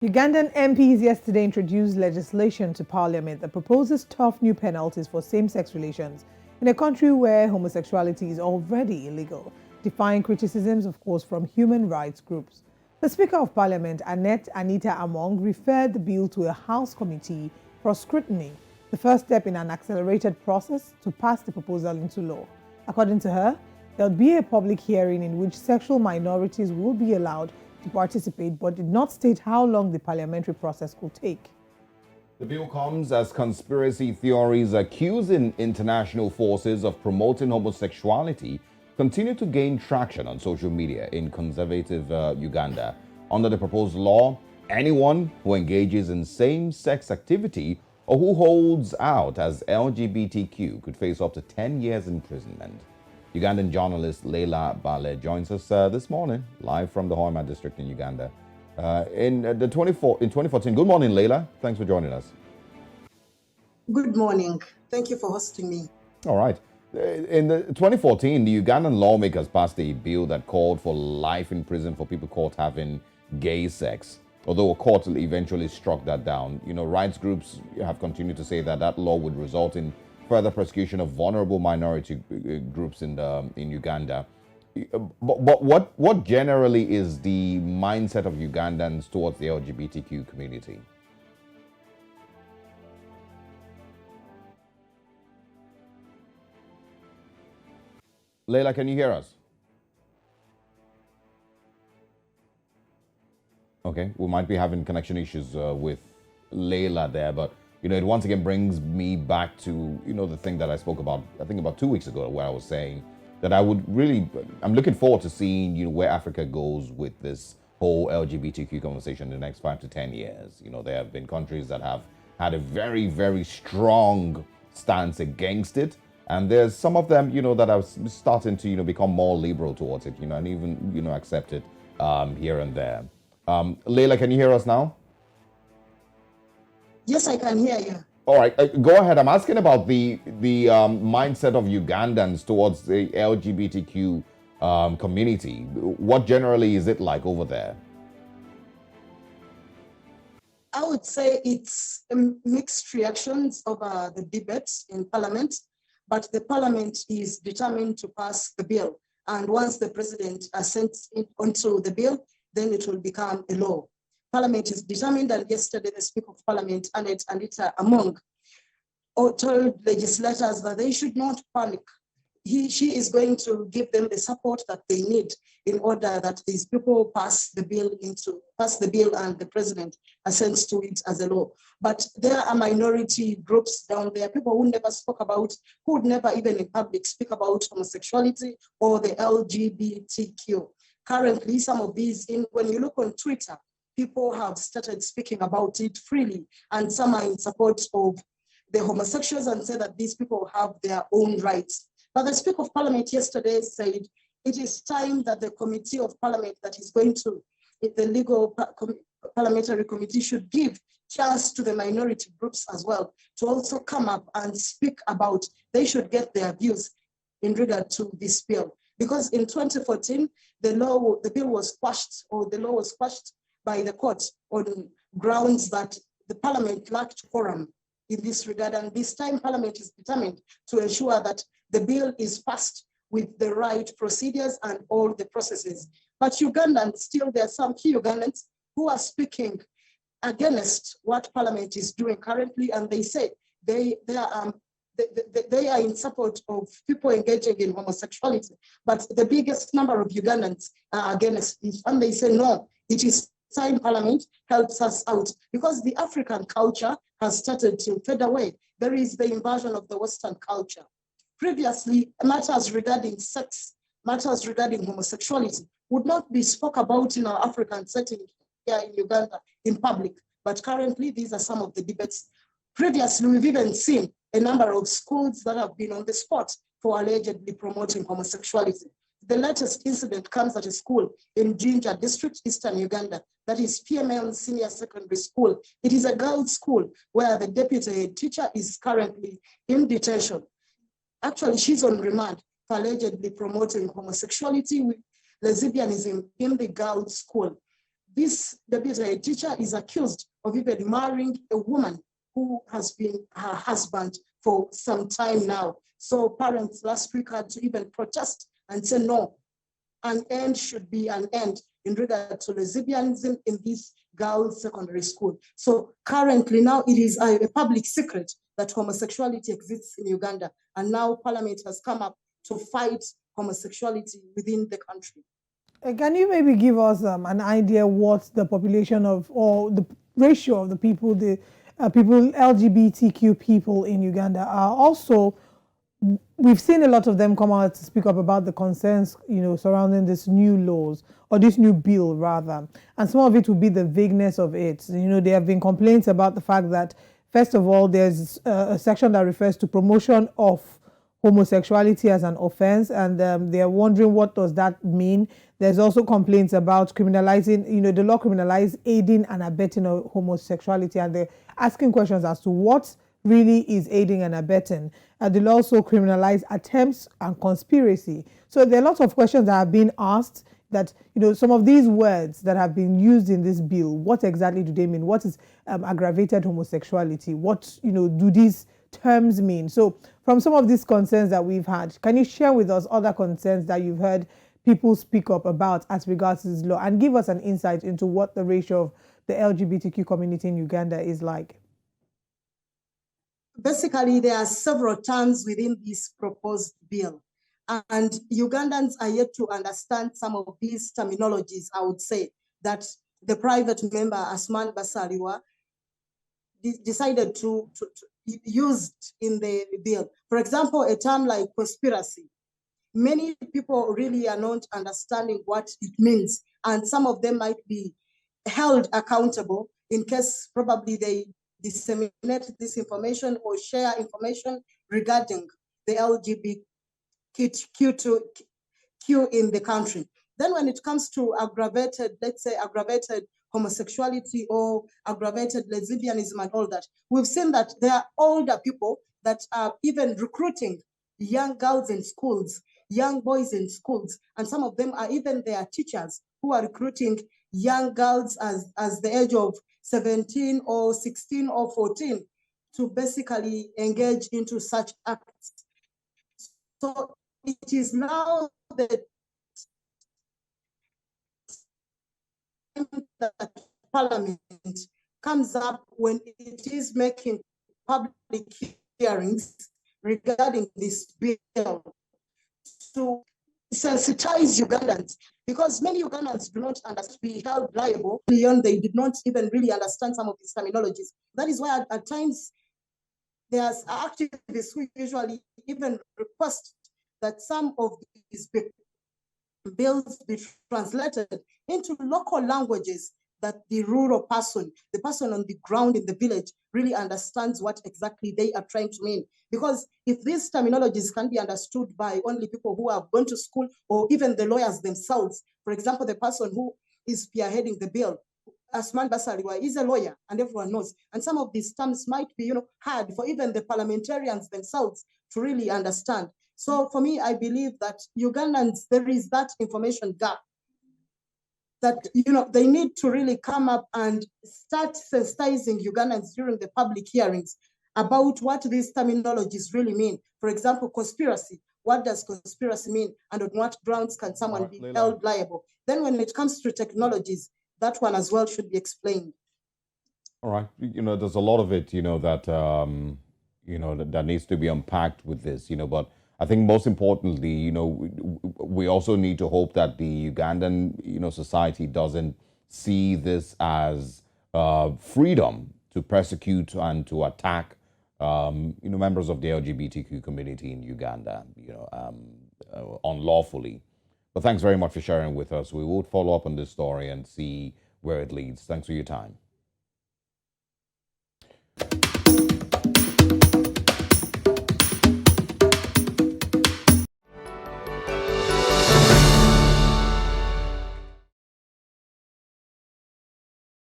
Ugandan MPs yesterday introduced legislation to parliament that proposes tough new penalties for same-sex relations in a country where homosexuality is already illegal, defying criticisms, of course, from human rights groups. The Speaker of Parliament, Annette Anita Among, referred the bill to a House committee for scrutiny, the first step in an accelerated process to pass the proposal into law. According to her, there will be a public hearing in which sexual minorities will be allowed to participate, but did not state how long the parliamentary process could take. The bill comes as conspiracy theories accusing international forces of promoting homosexuality continue to gain traction on social media in conservative Uganda. Under the proposed law, anyone who engages in same-sex activity or who holds out as LGBTQ could face up to 10 years imprisonment. Ugandan journalist Leila Bale joins us this morning, live from the Hoima district in Uganda. In 2014. Good morning, Leila. Thanks for joining us. Good morning. Thank you for hosting me. All right. In 2014, the Ugandan lawmakers passed a bill that called for life in prison for people caught having gay sex. Although a court eventually struck that down, rights groups have continued to say that law would result in further persecution of vulnerable minority groups in Uganda. But what generally is the mindset of Ugandans towards the LGBTQ community? Leila, can you hear us? Okay, we might be having connection issues with Leila there, but it once again brings me back to, the thing that I spoke about, I think about 2 weeks ago, where I was saying that I'm looking forward to seeing, where Africa goes with this whole LGBTQ conversation in the next 5 to 10 years. There have been countries that have had a very, very strong stance against it. And there's some of them, that are starting to, become more liberal towards it, and even, accept it here and there. Leila, can you hear us now? Yes, I can hear you. All right, go ahead. I'm asking about the mindset of Ugandans towards the LGBTQ community. What generally is it like over there? I would say it's mixed reactions over the debates in Parliament, but the Parliament is determined to pass the bill. And once the President assents onto the bill, then it will become a law. Parliament is determined, and yesterday the Speaker of Parliament, Annette Anita Among, told legislators that they should not panic. She is going to give them the support that they need in order that these people pass the bill and the President assents to it as a law. But there are minority groups down there, people who never spoke about, who would never even in public speak about homosexuality or the LGBTQ. Currently, some of these, when you look on Twitter, people have started speaking about it freely, and some are in support of the homosexuals and say that these people have their own rights. But the Speaker of Parliament yesterday said it is time that the Committee of Parliament that is going to, the Legal Parliamentary Committee should give chance to the minority groups as well to also come up and speak about, they should get their views in regard to this bill. Because in 2014, the law was quashed by the court on grounds that the Parliament lacked quorum in this regard. And this time, Parliament is determined to ensure that the bill is passed with the right procedures and all the processes. But Ugandans, still there are some key Ugandans who are speaking against what Parliament is doing currently, and they say they are in support of people engaging in homosexuality. But the biggest number of Ugandans are against it, and they say, no, it is time Parliament helps us out, because the African culture has started to fade away. There is the invasion of the Western culture. Previously, matters regarding sex, matters regarding homosexuality would not be spoke about in our African setting here in Uganda in public. But currently, these are some of the debates. Previously, we've even seen a number of schools that have been on the spot for allegedly promoting homosexuality. The latest incident comes at a school in Jinja district, Eastern Uganda, that is PML Senior Secondary School. It is a girls' school where the deputy head teacher is currently in detention. Actually, she's on remand for allegedly promoting homosexuality with lesbianism in the girls' school. a teacher is accused of even marrying a woman who has been her husband for some time now. So parents last week had to even protest and say, no, an end should be an end in regard to lesbianism in this girls' secondary school. So currently now it is a public secret that homosexuality exists in Uganda. And now Parliament has come up to fight homosexuality within the country. Can you maybe give us an idea what the population of, or the ratio of the people, LGBTQ people in Uganda are? Also, we've seen a lot of them come out to speak up about the concerns, surrounding this new laws, or this new bill rather. And some of it will be the vagueness of it. There have been complaints about the fact that, first of all, there's a section that refers to promotion of homosexuality as an offense, and they're wondering what does that mean. There's also complaints about criminalizing, the law criminalizes aiding and abetting of homosexuality, and they're asking questions as to what really is aiding and abetting. The law also criminalize attempts and conspiracy. So there are lots of questions that have been asked that, some of these words that have been used in this bill, what exactly do they mean? What is aggravated homosexuality? What, do these terms mean? So from some of these concerns that we've had, can you share with us other concerns that you've heard people speak up about as regards to this law, and give us an insight into what the ratio of the LGBTQ community in Uganda is like? Basically, there are several terms within this proposed bill, and Ugandans are yet to understand some of these terminologies. I would say that the private member, Asman Basaliwa, decided to use in the bill. For example, a term like conspiracy. Many people really are not understanding what it means, and some of them might be held accountable in case probably they disseminate this information or share information regarding the LGBTQ in the country. Then when it comes to aggravated, let's say aggravated homosexuality or aggravated lesbianism and all that, we've seen that there are older people that are even recruiting young girls in schools, young boys in schools, and some of them are even their teachers who are recruiting young girls as the age of 17 or 16 or 14 to basically engage into such acts. So it is now that Parliament comes up when it is making public hearings regarding this bill to sensitize Ugandans, because many Ugandans do not be held liable beyond they did not even really understand some of these terminologies. That is why at times there's activists who usually even request that some of these bills be translated into local languages that the rural person, the person on the ground in the village, really understands what exactly they are trying to mean. Because if these terminologies can be understood by only people who have gone to school or even the lawyers themselves, for example, the person who is spearheading the bill, Asman Basaliwa, is a lawyer and everyone knows. And some of these terms might be, hard for even the parliamentarians themselves to really understand. So for me, I believe that Ugandans, there is that information gap that, they need to really come up and start sensitizing Ugandans during the public hearings about what these terminologies really mean. For example, conspiracy. What does conspiracy mean? And on what grounds can someone be held liable? Then when it comes to technologies, that one as well should be explained. All right. There's a lot of it, that, that needs to be unpacked with this, but I think most importantly, we also need to hope that the Ugandan, society doesn't see this as freedom to persecute and to attack, members of the LGBTQ community in Uganda, unlawfully. But thanks very much for sharing with us. We will follow up on this story and see where it leads. Thanks for your time.